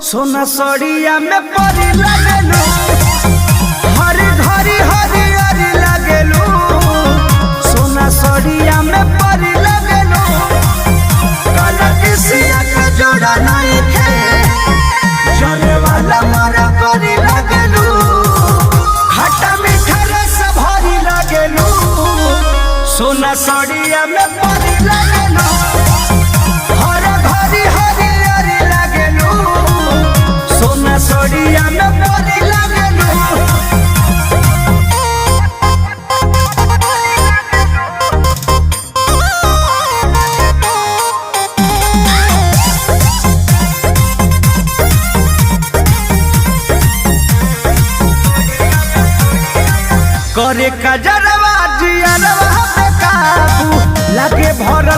सोना सड़िया में परी लगेलू, हरी घरी हरी हरी लगेलू। सोना सड़िया में परी लगेलू, काला किसिया का जोड़ा नहीं खे, जले वाला मारा परी लगेलू। खट्टा मीठा रस भरी लगेलू, सोना सड़िया में परी लगेलू। सड़िया में परी लगेलू। करे कजरा